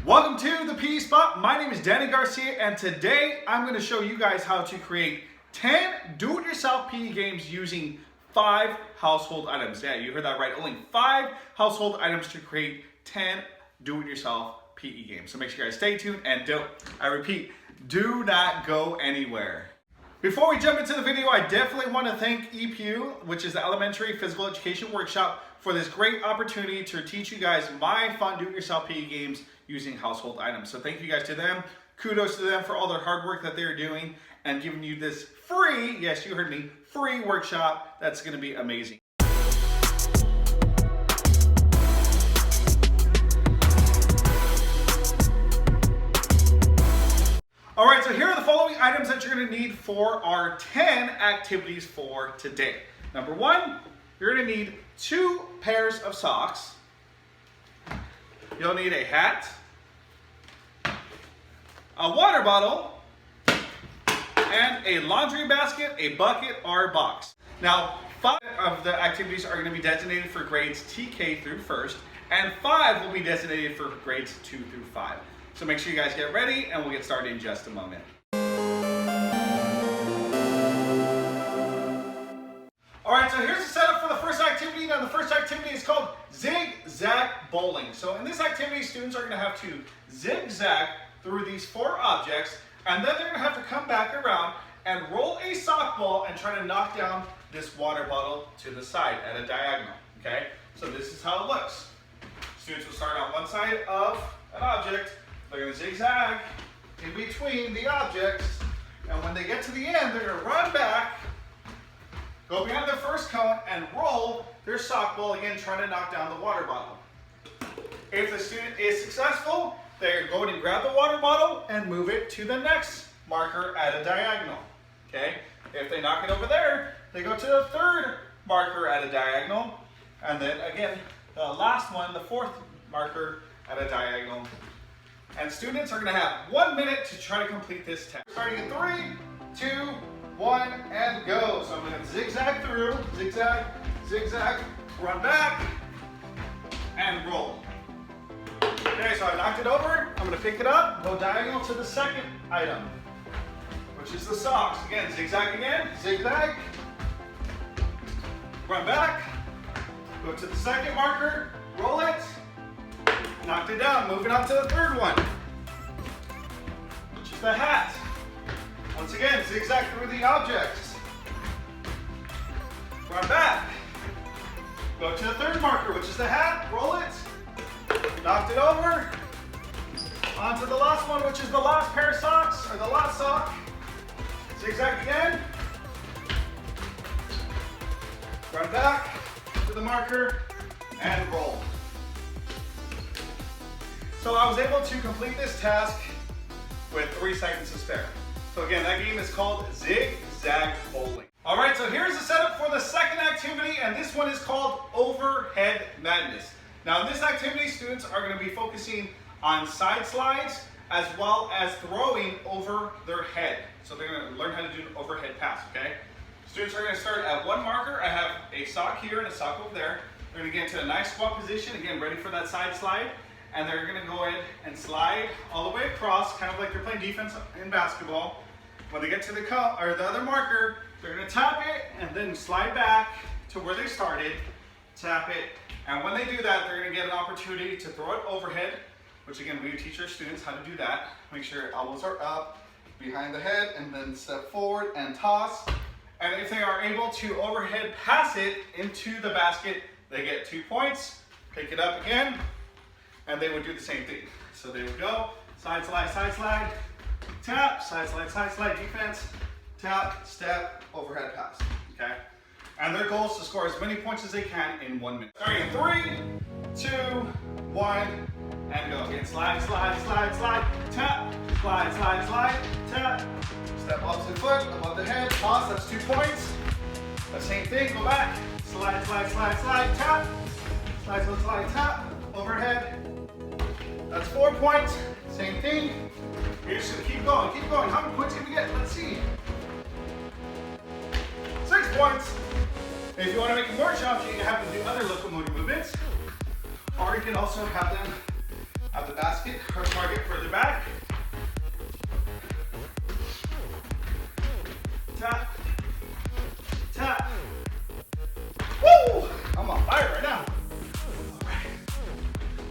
Welcome to the PE Spot. My name is Danny Garcia, and today I'm going to show you guys how to create 10 do-it-yourself PE games using 5 household items. Yeah, you heard that right. Only 5 household items to create 10 do-it-yourself PE games. So make sure you guys stay tuned and I repeat, do not go anywhere. Before we jump into the video, I definitely want to thank EPEW, which is the Elementary Physical Education Workshop, for this great opportunity to teach you guys my fun do-it-yourself PE games using household items. So thank you guys to them. Kudos to them for all their hard work that they're doing and giving you this free, yes, you heard me, free workshop that's going to be amazing. All right, so here are the following items that you're going to need for our 10 activities for today. Number 1, you're going to need 2 pairs of socks. You'll need a hat, a water bottle, and a laundry basket, a bucket, or a box. Now, 5 of the activities are going to be designated for grades TK through 1st, and 5 will be designated for grades 2 through 5. So make sure you guys get ready, and we'll get started in just a moment. All right, so here's the setup for the first activity. Now, the first activity is called zigzag bowling. So in this activity, students are going to have to zigzag through these 4 objects, and then they're going to have to come back around and roll a softball and try to knock down this water bottle to the side at a diagonal, okay? So this is how it looks. Students will start on one side of an object. They're going to zigzag in between the objects, and when they get to the end, they're going to run back, go behind their first cone, and roll their softball again, trying to knock down the water bottle. If the student is successful, they're going to grab the water bottle and move it to the next marker at a diagonal. Okay? If they knock it over there, they go to the 3rd marker at a diagonal, and then again, the last one, the 4th marker at a diagonal. And students are going to have 1 minute to try to complete this task. Starting in 3, 2, 1, and go. So I'm going to zigzag through, zigzag, zigzag, run back, and roll. Okay, so I knocked it over. I'm going to pick it up, go diagonal to the second item, which is the socks. Again, zigzag again, zigzag, run back, go to the second marker, roll it, knocked it down, moving on to the 3rd one, which is the hat. Once again, zigzag through the objects. Run back. Go to the 3rd marker, which is the hat, roll it, knocked it over. On to the last one, which is the last pair of socks, or the last sock. Zigzag again. Run back to the marker and roll. So I was able to complete this task with 3 seconds to spare. So again, that game is called Zigzag Bowling. All right, so here's the setup for the second activity, and this one is called Overhead Madness. Now in this activity, students are going to be focusing on side slides as well as throwing over their head. So they're going to learn how to do an overhead pass, okay? Students are going to start at 1 marker. I have a sock here and a sock over there. They're going to get into a nice squat position, again, ready for that side slide. And they're going to go ahead and slide all the way across, kind of like they're playing defense in basketball. When they get to the other marker, they're going to tap it and then slide back to where they started, tap it, and when they do that, they're going to get an opportunity to throw it overhead, which again, we teach our students how to do that. Make sure elbows are up, behind the head, and then step forward and toss. And if they are able to overhead pass it into the basket, they get 2 points. Pick it up again, and they would do the same thing. So they would go, side slide, tap, side slide, defense, tap, step, overhead pass, okay? And their goal is to score as many points as they can in 1 minute. Starting in 3, 2, 1, and go. Again, slide, tap, slide, tap, step opposite foot, above the head, toss, that's 2 points. The same thing, go back, slide, tap, slide, tap, overhead. That's 4 points. Same thing. You're just gonna keep going. How many points can we get? Let's see. 6 points. If you want to make it more challenging, you have to do other locomotive movements, or you can also have them Have the basket or target further back. Tap, tap. Woo! I'm on fire right now. All right.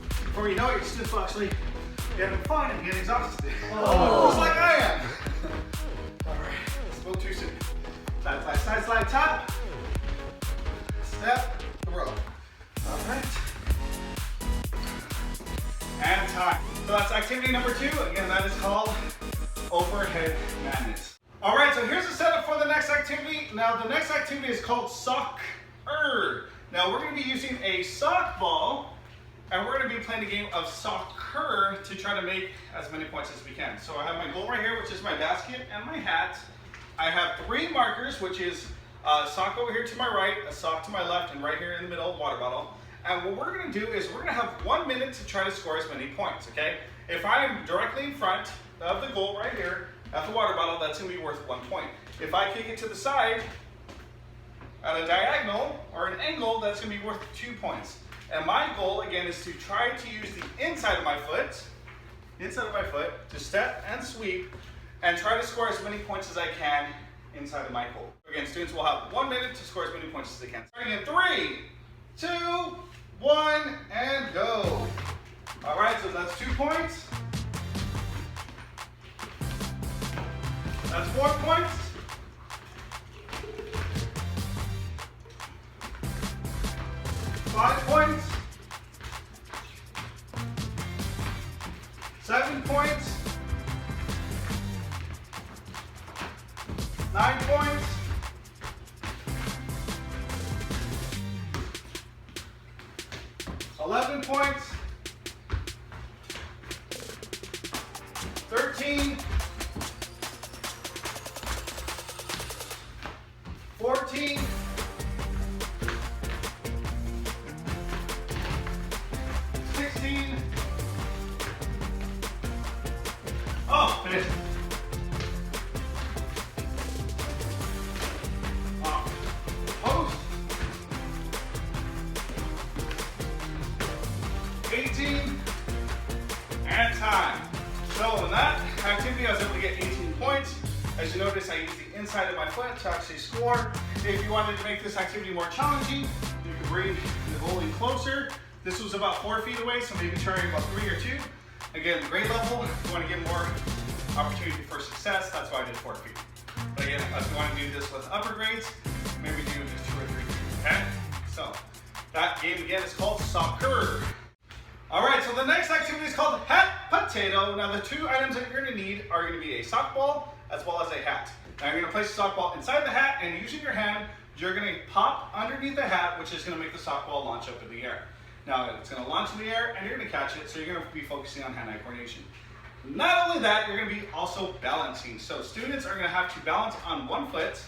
Before you know it, your students will actually be having fun and get exhausted. Oh. Just like I am. All right, let's go too soon. Slide, slide, slide, slide, tap. Step, throw. All right. And time. So that's activity number 2. Again, that is called overhead madness. All right, so here's the setup for the next activity. Now, the next activity is called soccer. Now, we're going to be using a sock ball, and we're going to be playing a game of soccer to try to make as many points as we can. So I have my goal right here, which is my basket and my hat. I have 3 markers, which is a sock over here to my right, a sock to my left, and right here in the middle, water bottle. And what we're going to do is we're going to have 1 minute to try to score as many points, okay? If I'm directly in front of the goal right here at the water bottle, that's going to be worth 1 point. If I kick it to the side at a diagonal or an angle, that's going to be worth 2 points. And my goal, again, is to try to use the inside of my foot to step and sweep and try to score as many points as I can inside of my goal. Again, students will have 1 minute to score as many points as they can. Starting in 3, 2, 1, and go. All right, so that's 2 points. That's 4 points. 5 points. 7 points. 9 points. 11 points. 13. 14. 16. Oh, finished. Post. 18. And time. So in that activity, I was able to get 18 points. As you notice, I used the inside of my foot to actually score. If you wanted to make this activity more challenging, you could bring the goalie closer. This was about 4 feet away, so maybe try about 3 or 2. Again, grade level, if you want to get more opportunity for success, that's why I did 4 feet. But again, if you want to do this with upper grades, maybe do just 2 or 3 feet, okay? So, that game again is called soccer. All right, so the next activity is called hat potato. Now the 2 items that you're gonna need are gonna be a sock ball as well as a hat. Now you're gonna place the sock ball inside the hat, and using your hand, you're gonna pop underneath the hat, which is gonna make the sock ball launch up in the air. Now it's gonna launch in the air, and you're gonna catch it, so you're gonna be focusing on hand-eye coordination. Not only that, you're gonna be also balancing. So students are gonna have to balance on one foot.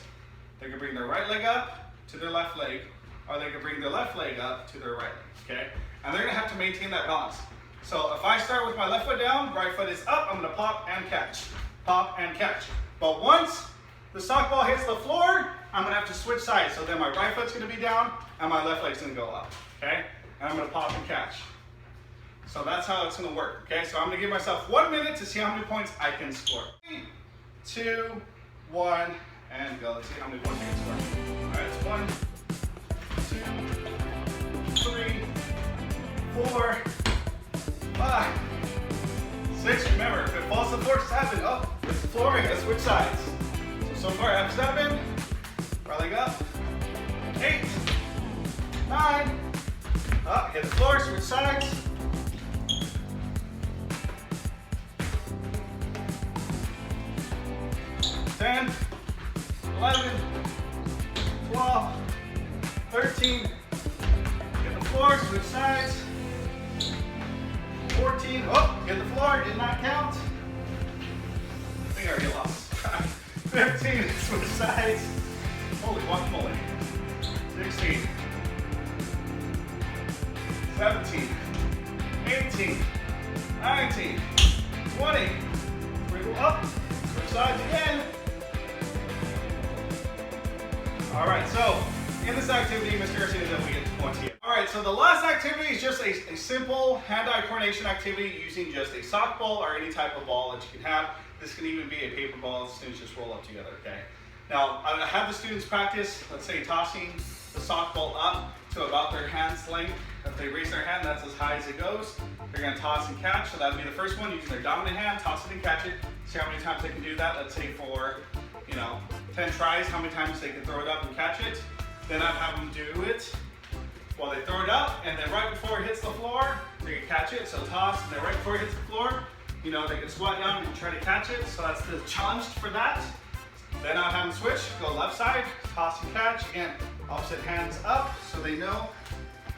They can bring their right leg up to their left leg, or they can bring their left leg up to their right leg, okay? And they're gonna have to maintain that balance. So if I start with my left foot down, right foot is up, I'm gonna pop and catch. Pop and catch. But once the sock ball hits the floor, I'm gonna have to switch sides. So then my right foot's gonna be down, and my left leg's gonna go up, okay? And I'm gonna pop and catch. So that's how it's gonna work, okay? So I'm gonna give myself 1 minute to see how many points I can score. 3, 2, 1, and go. Let's see how many points I can score. All right, it's 1, 2, 3, 4, 5, 6. Remember, if it falls to the floor, 7. Oh, it's the floor, I gotta switch sides. So far I have 7. Right leg up. 8, 9. Up, hit the floor, switch sides. 10, 11, 12, 13. Hit the floor, switch sides. 14, oh, hit the floor, did not count. I think I already lost. 15, switch sides. Holy guacamole. 16, 17, 18, 19, 20. Wiggle up, switch sides again. All right, so in this activity, Mr. Garcia is able to get 20. All right. right, so the last activity is just a simple hand-eye coordination activity using just a sock ball or any type of ball that you can have. This can even be a paper ball the students just roll up together, okay? Now, I have the students practice, let's say, tossing the sock ball up to about their hand's length. If they raise their hand, that's as high as it goes. They're gonna toss and catch, so that would be the first one, using their dominant hand, toss it and catch it. See how many times they can do that. Let's say for, 10 tries, how many times they can throw it up and catch it. Then I'd have them do it while they throw it up, and then right before it hits the floor, they can catch it. So toss, and then right before it hits the floor, they can squat down and try to catch it. So that's the challenge for that. Then I'll have them switch, go left side, toss and catch. Again, opposite hands up, so they know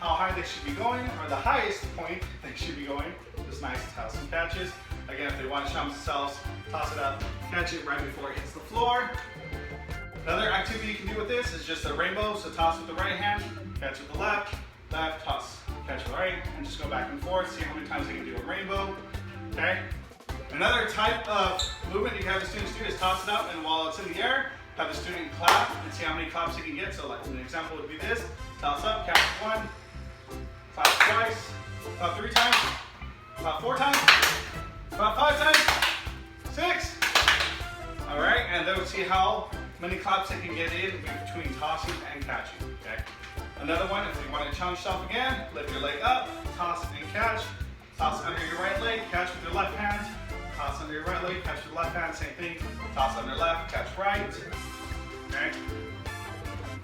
how high they should be going, or the highest point they should be going. Just nice toss and catches. Again, if they want to challenge themselves, toss it up, catch it right before it hits the floor. Another activity you can do with this is just a rainbow. So toss with the right hand, catch with the left, left, toss, catch with the right, and just go back and forth. See how many times they can do a rainbow, okay? Another type of movement you can have the students do is toss it up, and while it's in the air, have the student clap and see how many claps they can get. So like an example would be this: toss up, catch one, clap twice, clap 3 times, clap 4 times, clap 5 times, 6. All right, and then we'll see how many claps they can get in between tossing and catching, okay? Another one, if you want to challenge yourself again, lift your leg up, toss and catch, toss under your right leg, catch with your left hand, toss under your right leg, catch with your left hand, same thing, toss under left, catch right, okay?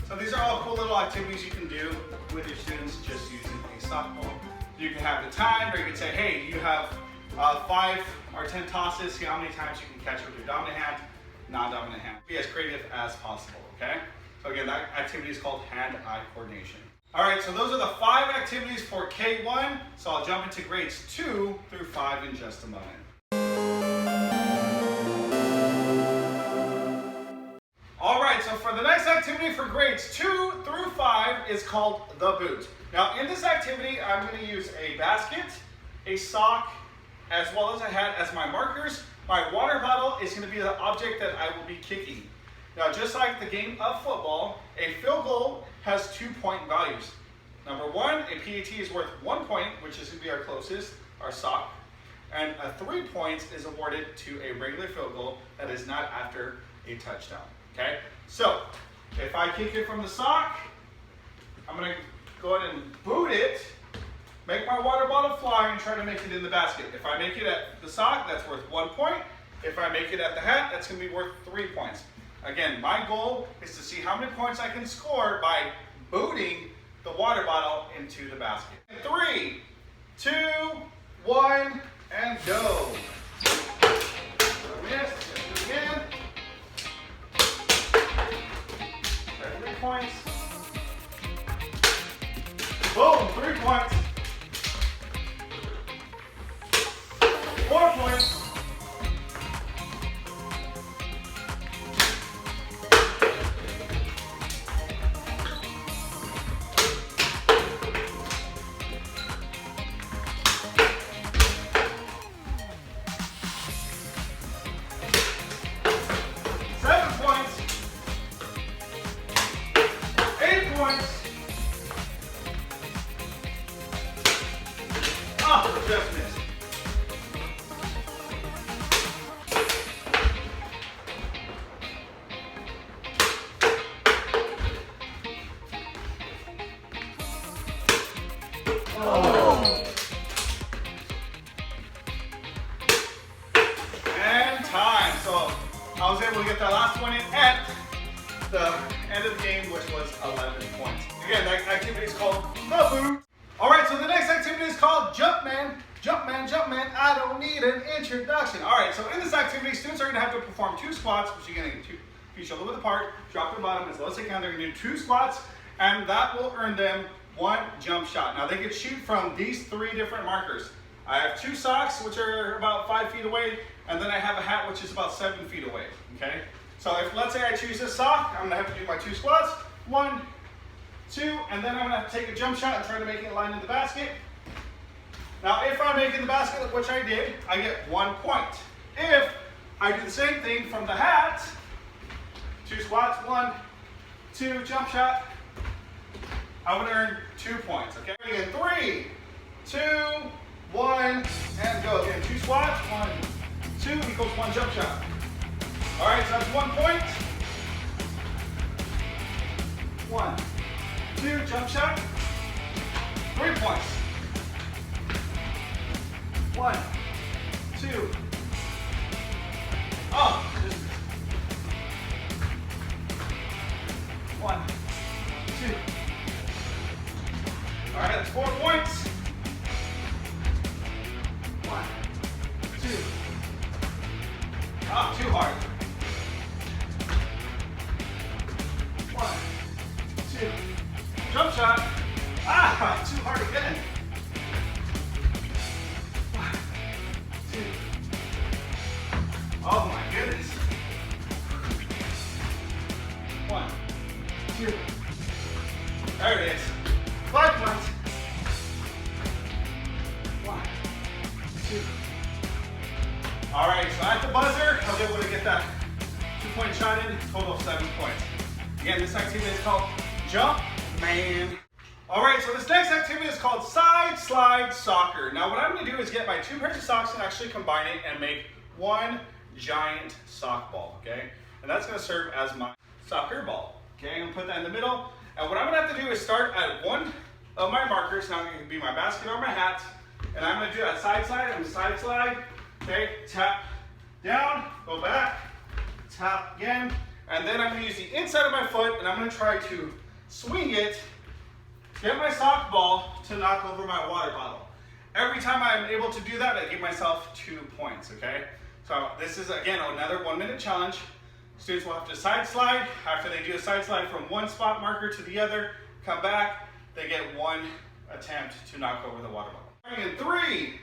So these are all cool little activities you can do with your students just using a sock ball. You can have the time, or you can say, hey, you have 5 or 10 tosses, see how many times you can catch with your dominant hand, non-dominant hand. Be as creative as possible, okay? So again, that activity is called hand-eye coordination. All right, so those are the 5 activities for K1. So I'll jump into grades 2 through 5 in just a moment. All right, so for the next activity for grades 2 through 5 is called the boot. Now in this activity, I'm gonna use a basket, a sock, as well as a hat as my markers. My water bottle is going to be the object that I will be kicking. Now, just like the game of football, a field goal has 2-point values. Number 1, a PAT is worth 1 point, which is going to be our closest, our sock. And a 3 points is awarded to a regular field goal that is not after a touchdown. Okay? So, if I kick it from the sock, I'm going to go ahead and boot it, make my water bottle fly, and try to make it in the basket. If I make it at the sock, that's worth 1 point. If I make it at the hat, that's going to be worth 3 points. Again, my goal is to see how many points I can score by booting the water bottle into the basket. 3, 2, 1, and go. Miss, let's do it again. 3 points. Boom, 3 points. 4 points. 7 points. 8 points. Oh, just missed. And time. So I was able to get that last one in at the end of the game, which was 11 points. Again, that activity is called the boot. All right, so the next activity is called Jumpman. Jumpman, Jumpman, I don't need an introduction. All right, so in this activity, students are gonna have to perform 2 squats, which you're gonna get feet shoulder width apart, drop their bottom as low as they can. They're gonna do 2 squats, and that will earn them 1 jump shot. Now they can shoot from these 3 different markers. I have 2 socks, which are about 5 feet away, and then I have a hat, which is about 7 feet away, okay? So if, let's say I choose this sock, I'm gonna have to do my 2 squats, 1, 2, and then I'm gonna have to take a jump shot and try to make it line in the basket. Now, if I make it in the basket, which I did, I get 1 point. If I do the same thing from the hat, 2 squats, 1, 2, jump shot, I would earn 2 points, okay? Again, 3, 2, 1, and go. Again, 2 squats, 1, 2 equals 1 jump shot. All right, so that's 1 point. 1, 2, jump shot. 3 points. 1, 2. Oh, just 1, 2. All right, that's 4 points. 1, 2. Ah, too hard. 1, 2. Jump shot. Ah, too hard again. 1, 2. Oh my goodness. 1, 2. There it is. 5 points. 1, 2. All right, so at the buzzer, I was able to get that 2-point shot in, total of 7 points. Again, this activity is called Jump Man. All right, so this next activity is called Side Slide Soccer. Now what I'm gonna do is get my 2 pairs of socks and actually combine it and make 1 giant sock ball, okay? And that's gonna serve as my soccer ball, okay? I'm gonna put that in the middle. And what I'm gonna have to do is start at one of my markers. Now it can be my basket or my hat. And I'm gonna do that side slide. I'm gonna side slide, okay? Tap down, go back, tap again. And then I'm gonna use the inside of my foot and I'm gonna try to swing it, get my sock ball to knock over my water bottle. Every time I'm able to do that, I give myself 2 points, okay? So this is, again, another 1-minute challenge. Students will have to side slide. After they do a side slide from one spot marker to the other, come back, they get 1 attempt to knock over the water bottle. In 3,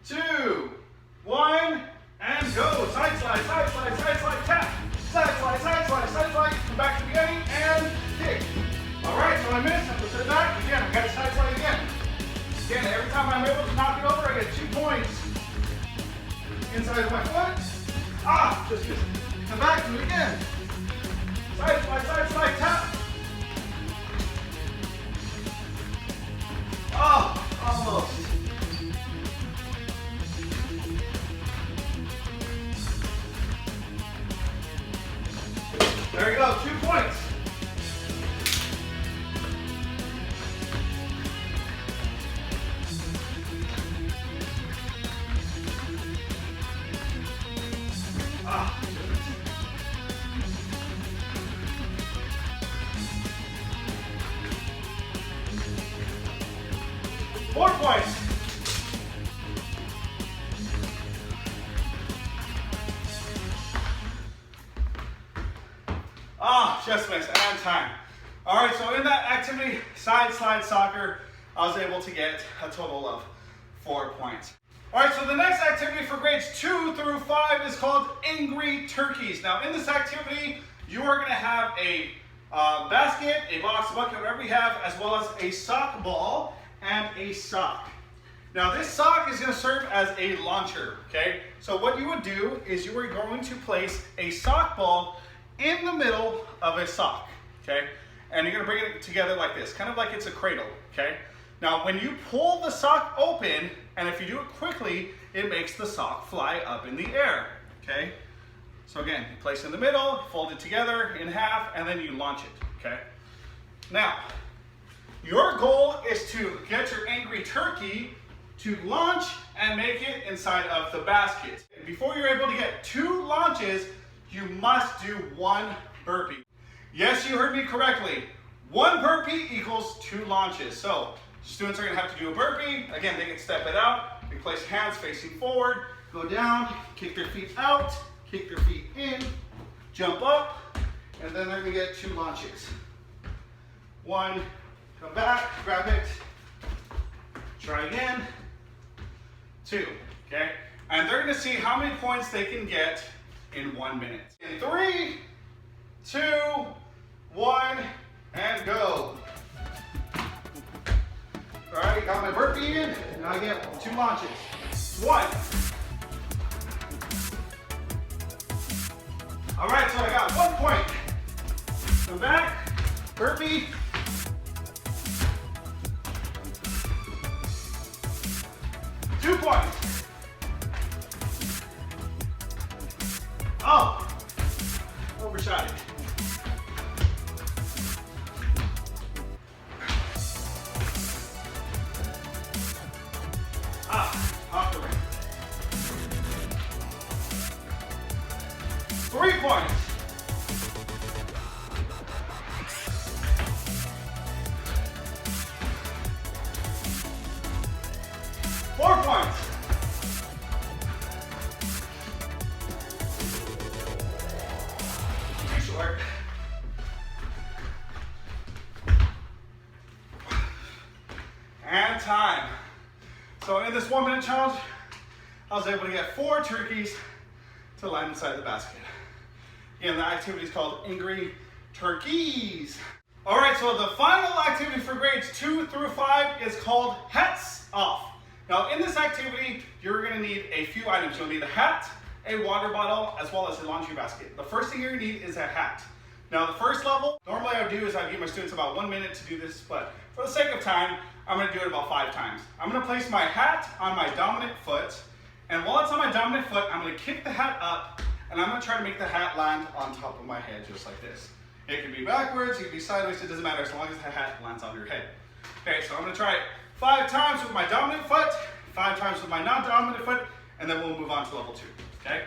2, 1, and go. Side slide, side slide, side slide, tap. Side slide, side slide, side slide. Come back to the beginning and kick. All right, so I missed. I have to sit back. Again, I've got to side slide again. Again, every time I'm able to knock it over, I get 2 points. Inside of my foot. Ah, just missed. Come back, do it again. Side slide, tap. Oh, almost. There you go, 2 points. Ah. 4 points. Ah, just missed, and time. All right, so in that activity, side slide soccer, I was able to get a total of 4 points. All right, so the next activity for grades 2 through 5 is called Angry Turkeys. Now in this activity, you are gonna have a basket, a box, bucket, whatever you have, as well as a sock ball and a sock. Now this sock is going to serve as a launcher, okay? So what you would do is you are going to place a sock ball in the middle of a sock, okay? And you're going to bring it together like this, kind of like it's a cradle, okay? Now when you pull the sock open, and if you do it quickly, it makes the sock fly up in the air, okay? So again, you place it in the middle, fold it together in half, and then you launch it, okay? Now, your goal is to get your angry turkey to launch and make it inside of the basket. Before you're able to get 2 launches, you must do 1 burpee. Yes, you heard me correctly. 1 burpee equals 2 launches. So students are gonna have to do a burpee. Again, they can step it out. They place hands facing forward, go down, kick their feet out, kick their feet in, jump up, and then they're gonna get 2 launches. 1, come back, grab it, try again, 2, okay? And they're gonna see how many points they can get in 1 minute. In 3, 2, 1, and go. All right, got my burpee in, now I get 2 launches. 1. All right, so I got 1 point. Come back, burpee, Oh, overshot it. Off the ring. 3 points. 4 points. 2 short. And time. So in this 1 minute challenge, I was able to get 4 turkeys to land inside the basket. Again, the activity is called Angry Turkeys. All right, so the final activity for grades 2 through 5 is called Hats Off. Now in this activity, you're gonna need a few items. You'll need a hat, a water bottle, as well as a laundry basket. The first thing you're gonna need is a hat. Now the first level, normally I would do is I give my students about 1 minute to do this, but for the sake of time, I'm gonna do it about 5 times. I'm gonna place my hat on my dominant foot, and while it's on my dominant foot, I'm gonna kick the hat up, and I'm gonna try to make the hat land on top of my head, just like this. It can be backwards, it can be sideways, it doesn't matter as long as the hat lands on your head. Okay, so I'm gonna try it 5 times with my dominant foot, 5 times with my non-dominant foot, and then we'll move on to level 2, okay?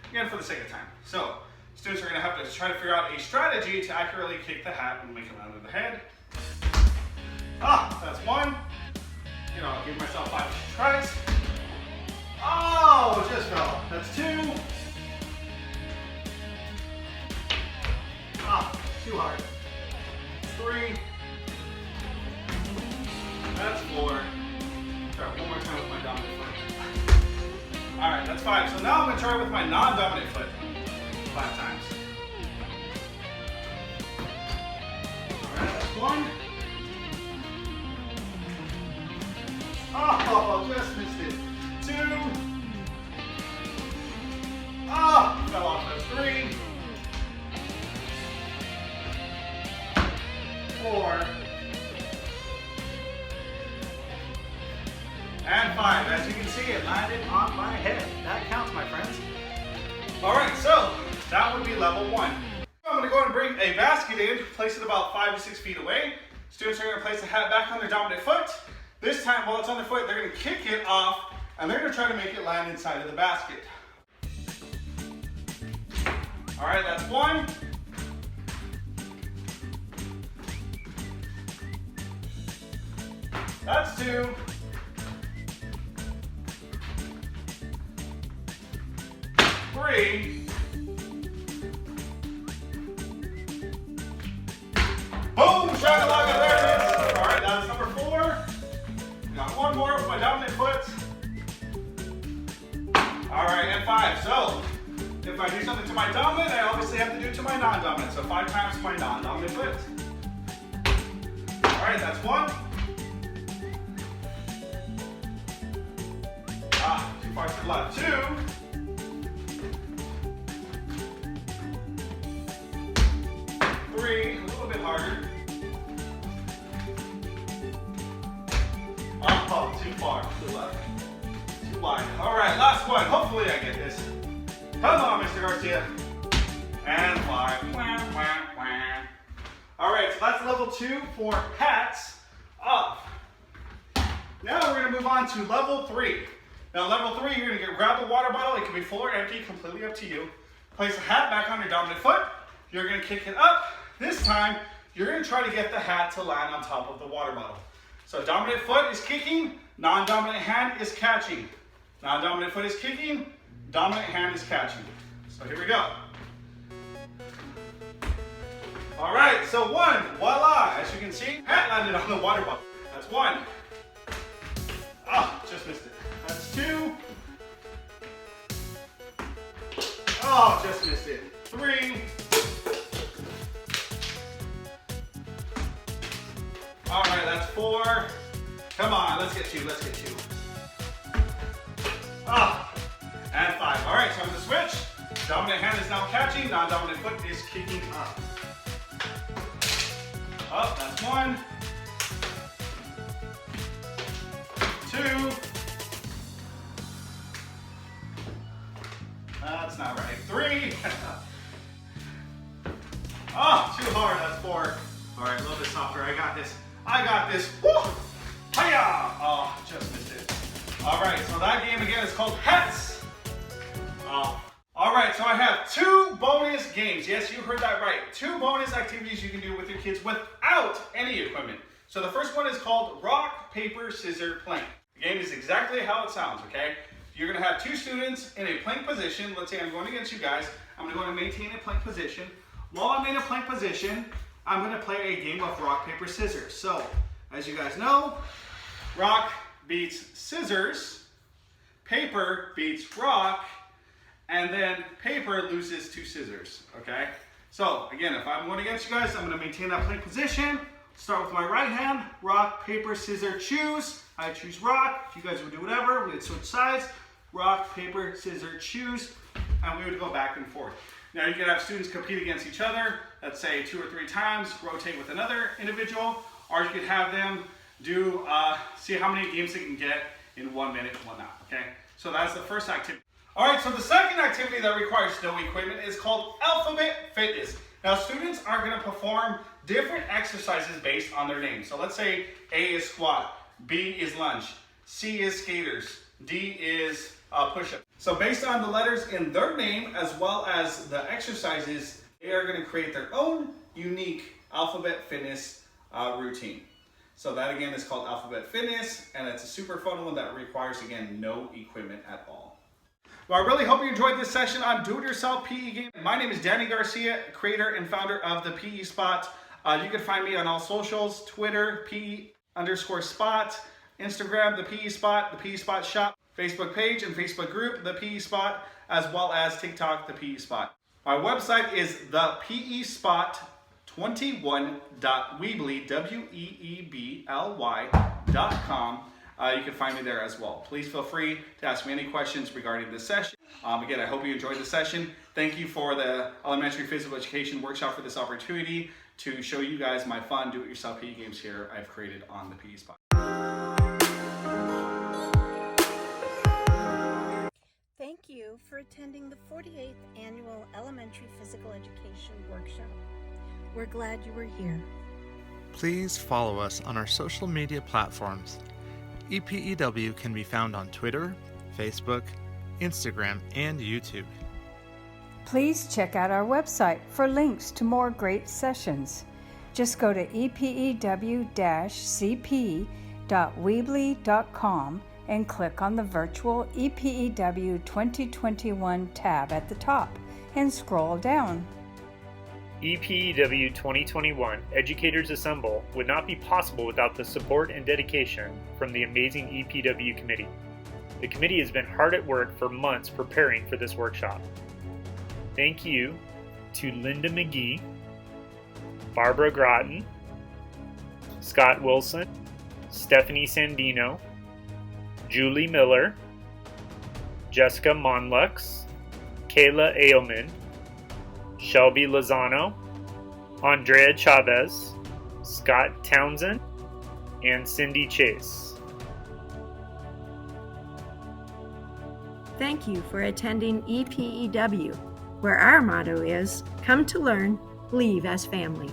Again, for the sake of time. So, students are gonna have to try to figure out a strategy to accurately kick the hat and make it land on the head. That's 1. You know, I'll give myself 5 tries. Oh, just fell. That's 2. Too hard. 3. That's 4. Try one more time with my dominant foot. All right, that's 5. So now I'm gonna try with my non-dominant foot 5 times. All right, that's 1. Oh, just missed it. 2. Oh, fell off. That's 3. 4. And 5. As you can see, it landed on my head. That counts, my friends. All right, so that would be level 1. I'm going to go ahead and bring a basket in, place it about 5 to 6 feet away. Students are going to place the hat back on their dominant foot. This time, while it's on their foot, they're going to kick it off, and they're going to try to make it land inside of the basket. All right, that's 1. That's 2. Three. Boom! Shakalaka, there it is. All right, that's number 4. Got 1 more with my dominant foot. All right, and 5. So, if I do something to my dominant, I obviously have to do it to my non-dominant. So 5 times to my non-dominant foot. All right, that's 1. Too far to the left. 2. 3, a little bit harder. Oh, too far to the left. Too wide. All right, last one. Hopefully I get this. Come on, Mr. Garcia. And 5. Wah, wah, wah. All right, so that's level 2 for hats off. Now we're gonna move on to level 3. Now level 3, you're gonna grab the water bottle. It can be full or empty, completely up to you. Place the hat back on your dominant foot. You're gonna kick it up. This time, you're gonna try to get the hat to land on top of the water bottle. So dominant foot is kicking, non-dominant hand is catching. Non-dominant foot is kicking, dominant hand is catching. So here we go. All right, so 1, voila. As you can see, hat landed on the water bottle. That's 1. Oh, just missed it. That's 2. Oh, just missed it. 3. All right, that's 4. Come on, let's get 2, let's get 2. And 5. All right, so I'm gonna switch. Dominant hand is now catching, non-dominant foot is kicking up. Up, that's 1. 2. That's not right. 3. Oh, too hard. That's 4. All right, a little bit softer. I got this. I got this. Woo! Hiya! Oh, just missed it. All right, so that game again is called Hats. Oh. All right, so I have 2 bonus games. Yes, you heard that right. 2 bonus activities you can do with your kids without any equipment. So the first one is called Rock, Paper, Scissors, Plank. The game is exactly how it sounds, okay? You're gonna have 2 students in a plank position. Let's say I'm going against you guys. I'm gonna go and maintain a plank position. While I'm in a plank position, I'm gonna play a game of rock, paper, scissors. So, as you guys know, rock beats scissors, paper beats rock, and then paper loses to scissors, okay? So, again, if I'm going against you guys, I'm gonna maintain that plank position. Start with my right hand, rock, paper, scissors, choose. I choose rock. You guys would do whatever. We would switch sides. Rock, paper, scissors, choose. And we would go back and forth. Now you can have students compete against each other. Let's say 2 or 3 times, rotate with another individual. Or you could have them do, see how many games they can get in 1 minute and whatnot, okay? So that's the first activity. All right, so the second activity that requires no equipment is called Alphabet Fitness. Now students are gonna perform different exercises based on their name. So let's say A is squat, B is lunge, C is skaters, D is push-up. So based on the letters in their name as well as the exercises, they are gonna create their own unique Alphabet Fitness routine. So that again is called Alphabet Fitness, and it's a super fun one that requires, again, no equipment at all. Well, I really hope you enjoyed this session on Do-It-Yourself PE Game. My name is Danny Garcia, creator and founder of the PE Spot. You can find me on all socials, Twitter, PE_Spot, Instagram, the PE Spot, the PE Spot Shop, Facebook page and Facebook group, the PE Spot, as well as TikTok, the PE Spot. My website is thePEspot21.weebly.com. You can find me there as well. Please feel free to ask me any questions regarding this session. Again, I hope you enjoyed the session. Thank you for the Elementary Physical Education Workshop for this opportunity to show you guys my fun do-it-yourself PE games here I've created on the PE Spot. Thank you for attending the 48th Annual Elementary Physical Education Workshop. We're glad you were here. Please follow us on our social media platforms. EPEW can be found on Twitter, Facebook, Instagram, and YouTube. Please check out our website for links to more great sessions. Just go to epew-cp.weebly.com and click on the virtual EPEW 2021 tab at the top and scroll down. EPEW 2021 Educators Assemble would not be possible without the support and dedication from the amazing EPEW committee. The committee has been hard at work for months preparing for this workshop. Thank you to Linda McGee, Barbara Groton, Scott Wilson, Stephanie Sandino, Julie Miller, Jessica Monlux, Kayla Ailman, Shelby Lozano, Andrea Chavez, Scott Townsend, and Cindy Chase. Thank you for attending EPEW, where our motto is, come to learn, leave as family.